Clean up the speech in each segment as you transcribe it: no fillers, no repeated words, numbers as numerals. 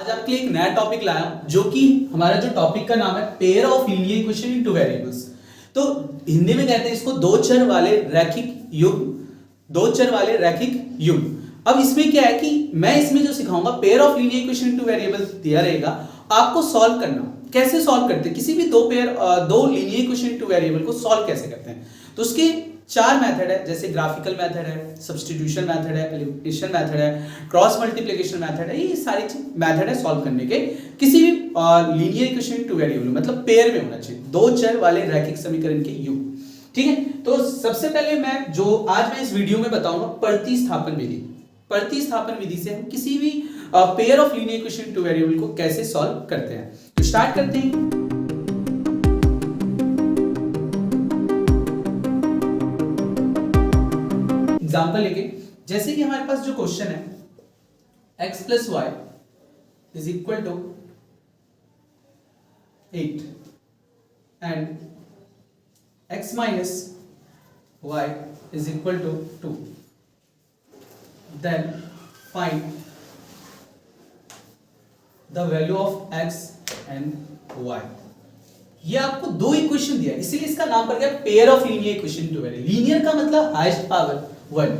आज आपके लिए एक नया टॉपिक लाया हूं, जो कि हमारा जो टॉपिक का नाम है pair of linear equation in two variables. तो हिंदी में कहते हैं इसको दो चर वाले रैखिक युग्म। अब इसमें क्या है कि मैं इसमें जो सिखाऊंगा pair of linear equation in two variables दिया रहेगा, आपको सॉल्व करना। कैसे सॉल्व करते हैं किसी भी दो linear equation in two variable को सॉल्व कैसे करते हैं, तो उसके चार मेथड है, जैसे ग्राफिकल मेथड है, सब्स्टिट्यूशन मेथड है, एलिमिनेशन मेथड है, क्रॉस मल्टीप्लिकेशन मेथड है। ये सारी मेथड है सॉल्व करने के किसी भी linear equation in two variable, मतलब पेयर में होना चाहिए, दो चर वाले रैखिक समीकरण के युग्म। ठीक है, तो सबसे पहले मैं इस वीडियो में बताऊंगा प्रतिस्थापन विधि। प्रतिस्थापन विधि से हम किसी भी pair of linear equation in two variable को कैसे सॉल्व करते हैं। तो स्टार्ट करते हैं। एग्जाम्पल लेके, जैसे कि हमारे पास जो क्वेश्चन है x plus y is equal to 8 and x minus y is equal to 2, then find the value of x and y। ये आपको दो इक्वेशन दिया है, इसीलिए इसका नाम पड़ गया pair of linear equation two variable. Linear का मतलब हाईएस्ट पावर 1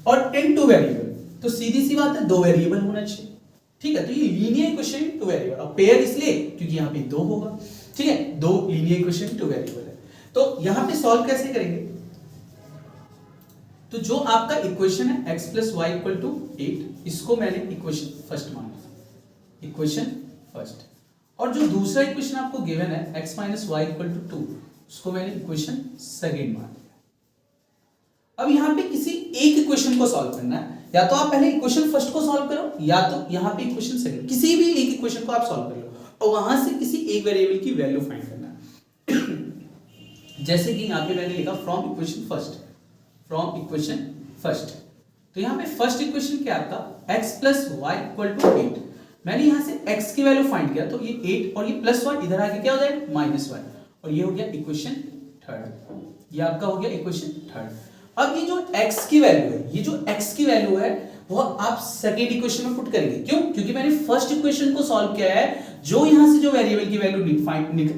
और इनटू वेरिएबल, तो सीधी सी बात है दो वेरिएबल होना चाहिए। ठीक है, तो ये लीनियर इक्वेशन टू वेरिएबल, और पेयर इसलिए क्योंकि यहाँ पे दो होगा। ठीक है, दो लीनियर इक्वेशन टू वेरिएबल है। तो यहाँ पे सॉल्व कैसे करेंगे, तो जो आपका इक्वेशन है x plus y equal to 8, इसको मैंने इक्वेशन फर्स्ट माना, इक्वेशन फर्स्ट। और जो दूसरा इक्वेशन आपको गिवन है x minus y equal to 2, उसको मैंने इक्वेशन सेकेंड मान लिया। अब यहाँ पे किसी एक इक्वेशन को सॉल्व करना है, या तो आप पहले इक्वेशन फर्स्ट को सॉल्व करो, या तो यहाँ पे इक्वेशन सेकंड, किसी भी एक इक्वेशन को आप सॉल्व कर लो और वहां से किसी एक वेरिएबल की वैल्यू फाइंड करना है। जैसे कि यहाँ पे मैंने लिखा फ्रॉम इक्वेशन फर्स्ट। तो यहाँ पे फर्स्ट इक्वेशन क्या आपका x plus y equal to 8। मैंने यहाँ से x की वैल्यू फाइंड किया, तो ये 8 और ये प्लस वाई इधर आके क्या हो जाएगा माइनस वाई, और ये हो गया इक्वेशन थर्ड। ये आपका हो गया इक्वेशन थर्ड। अब ये जो x की वैल्यू है, वो आप सेकेंड इक्वेशन में पुट करेंगे। क्यों? क्योंकि मैंने फर्स्ट इक्वेशन को सॉल्व किया है, जो यहां से जो वेरिएबल की वैल्यू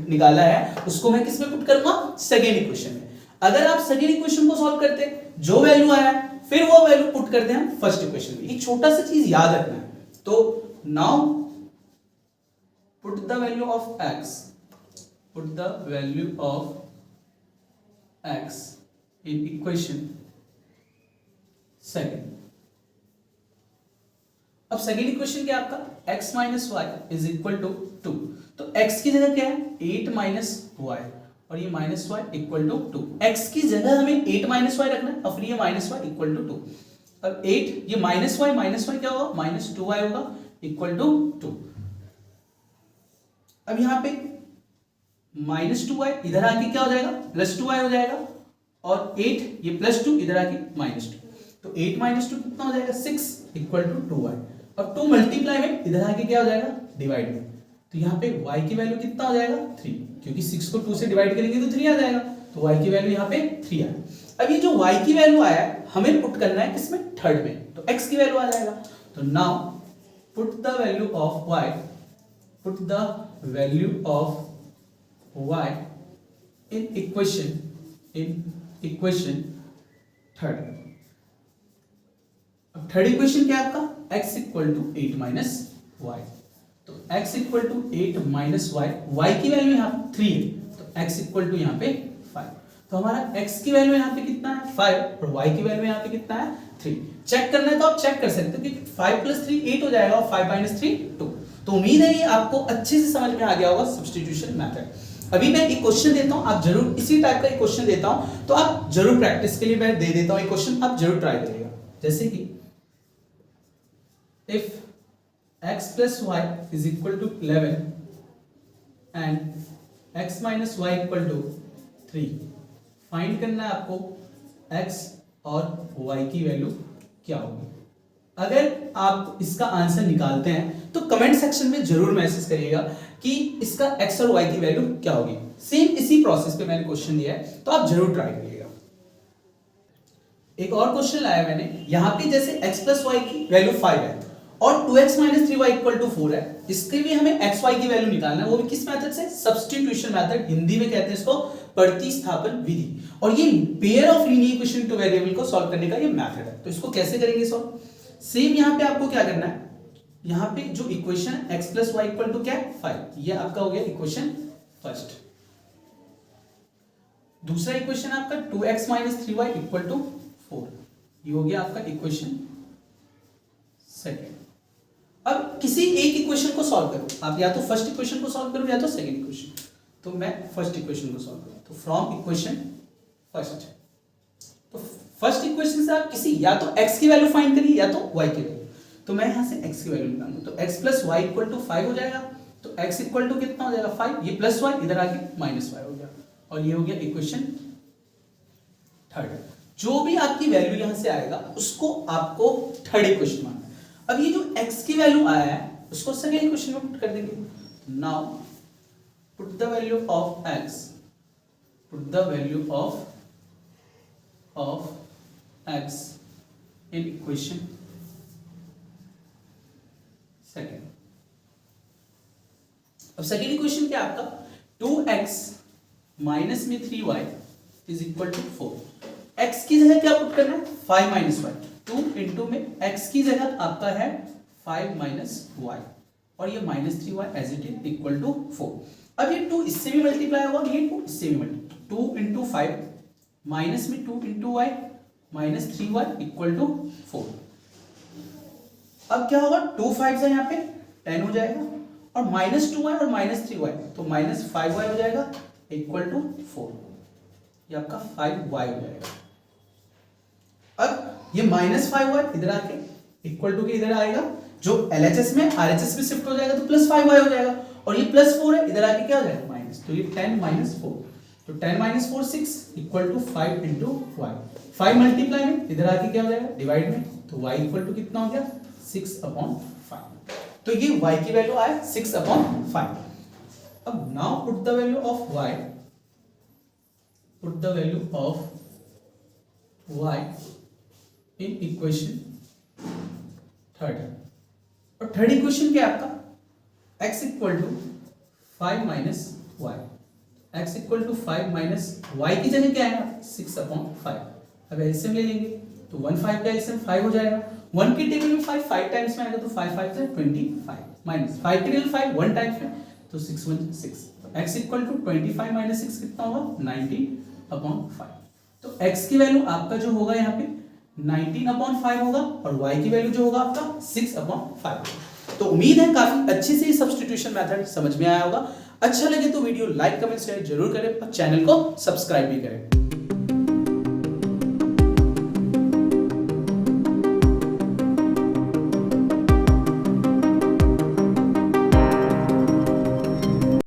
निकाला है उसको मैं किस में पुट करूंगा, सेकेंड इक्वेशन में। अगर आप सेकेंड इक्वेशन को सॉल्व करते जो वैल्यू आया फिर वो वैल्यू पुट करते हैं फर्स्ट इक्वेशन में। एक छोटा सा चीज याद रखना है। तो now put the value of x in equation second. अब सेकेंड इक्वेशन क्या है आपका, x minus y is equal to 2। तो x की जगह क्या है 8 माइनस वाई, और ये minus y equal to 2। x की जगह हमें 8 माइनस वाई रखना है, और फिर ये माइनस वाई इक्वल टू 2। अब 8 ये माइनस वाई क्या होगा, माइनस 2y होगा इक्वल टू 2। अब यहां पे माइनस 2y इधर आके क्या हो जाएगा, प्लस 2y हो जाएगा, और 8 ये प्लस 2 इधर आके माइनस 2। तो 8 माइनस 2 कितना हो जाएगा 6 इक्वल टू 2y। अब 2 मल्टीप्लाई में इधर आके क्या हो जाएगा डिवाइड में, तो यहाँ पे y की वैल्यू कितना हो जाएगा 3, क्योंकि 6 को 2 से डिवाइड करेंगे तो 3 आ जाएगा, तो y की वैल्यू यहाँ पे 3 आया। अब ये जो y की वैल्यू आया हमें पुट करना है किसमें, थर्ड में, तो x की वैल्यू आ जाएगा। तो now put the value of y in equation third. अब थर्ड इक्वेशन क्या है आपका, x equal to 8 minus y. तो x equal to 8 minus y, y की वैल्यू यहाँ 3 है, तो x इक्वल टू यहाँ पे 5। तो हमारा x की वैल्यू यहाँ पे कितना है 5, और y की वैल्यू यहाँ पे कितना है 3। चेक करना है तो आप चेक कर सकते हो कि 5 प्लस 3 8 हो जाएगा, और 5 माइनस 3 2। तो उम्मीद है ये आपको अच्छे से समझ में आ गया होगा सब्स्टिट्यूशन मेथड। अभी मैं एक क्वेश्चन देता हूं, आप जरूर इसी टाइप का एक क्वेश्चन देता हूं, तो आप जरूर प्रैक्टिस के लिए मैं दे देता हूं एक क्वेश्चन, आप जरूर ट्राई करिएगा। जैसे कि if x plus y is equal to 11 and x minus y equal to 3, find करना है आपको x और y की वैल्यू क्या होगी। अगर आप इसका आंसर निकालते हैं तो कमेंट सेक्शन में जरूर मैसेज करिएगा कि इसका x और y की वैल्यू क्या होगी। सेम इसी प्रोसेस पे मैंने क्वेश्चन दिया है, तो आप जरूर ट्राई करिएगा। एक और क्वेश्चन लाया मैंने, यहाँ पे जैसे x प्लस वाई की वैल्यू 5 है और 2x minus 3y equal to 4 है, इसके भी हमें x y की वैल्यू निकालना है, वो भी किस मेथड से, सब्स्टिट्यूशन मेथड, हिंदी में कहते हैं इसको प्रतिस्थापन विधि। और ये pair of linear equation two variable को सॉल्व करने का ये मेथड है। तो इसको कैसे करेंगे सॉल्व, सेम यहाँ पे आपको क्या करना है, यहाँ पे जो इक्वेशन है x plus y equal to क्या है 5, ये आपका हो गया इक्वेशन फर्स्ट। दूसरा इक्वेशन आपका 2x minus 3y equal to 4, ये हो गया आपका इक्वेशन सेकेंड। अब किसी एक इक्वेशन को सॉल्व करो, आप या तो फर्स्ट इक्वेशन को सॉल्व करो या तो सेकंड इक्वेशन, तो मैं फर्स्ट इक्वेशन को सॉल्व करूं, तो फ्रॉम इक्वेशन फर्स्ट, तो फर्स्ट इक्वेशन से आप किसी या तो x की वैल्यू फाइंड करिए या तो y की वैल्यू, तो मैं यहां से x की वैल्यू निकालूंगा, तो x plus y equal to 5 हो जाएगा, तो x इक्वल टू कितना हो जाएगा 5, ये प्लस y इधर आके माइनस y हो गया, और ये हो गया इक्वेशन थर्ड। जो भी आपकी वैल्यू यहां से आएगा उसको आपको थर्ड इक्वेशन मानना है। अब ये जो x की वैल्यू आया है उसको सेकंड इक्वेशन में पुट कर देंगे। Now put the value of x, put the value of x in equation second. अब सेकंड इक्वेशन क्या आपका 2x माइनस में 3y is equal to 4। x की जगह क्या पुट करना है 5 माइनस वाई, 2 इंटू में x की जगह आपका है 5 माइनस वाई, और ये minus 3y as it is equal to 4। अब ये 2 इससे भी मल्टीप्लाई होगा, ये 2 इससे भी मल्टीप्लाई, 2 इंटू 5 माइनस में 2 into y minus 3y equal to 4। अब क्या होगा 2 5 यहाँ पे 10 हो जाएगा, और माइनस 2y और माइनस 3y, तो माइनस 5y हो जाएगा इक्वल टू 4, ये आपका 5y हो जाएगा। अब ये माइनस 5y इधर आके इक्वल टू के इधर आएगा, जो LHS में RHS में शिफ्ट हो जाएगा तो प्लस 5y हो जाएगा, और ये प्लस 4 है इधर आके क्या हो जाएगा माइनस, तो ये 10 माइनस 4, तो 10 minus 4 6 equal to 5 into y, 5 multiply में इधर आके क्या हो जाएगा डिवाइड में, तो y इक्वल टू कितना हो गया 6/5। तो ये y की वैल्यू आए 6/5। अब now put the value of y, put the value of y in equation third. और थर्ड इक्वेशन क्या है आपका x equal to 5 minus y, x equal to 5 minus y की जगह क्या है 6/5। अब एलसीएम ले लेंगे तो 1 5 का एलसीएम 5 हो जाएगा, 1 की टेबल में 5 5 टाइम्स में आएगा, तो 5 5 से 25 माइनस 5 की टेबल 5 1 टाइम्स में, तो 6 1 6, तो x इक्वल टू 25 माइनस 6 कितना होगा 19/5। तो x की वैल्यू आपका जो होगा यहाँ पे 19/5 होगा, और y की वैल्यू जो होगा आपका 6/5। तो उम्मीद है काफी अच्छे से ये सब्स्टिट्यूशन मेथड समझ में आया होगा। अच्छा लगे तो वीडियो लाइक कमेंट शेयर जरूर करें और चैनल को सब्सक्राइब भी करें।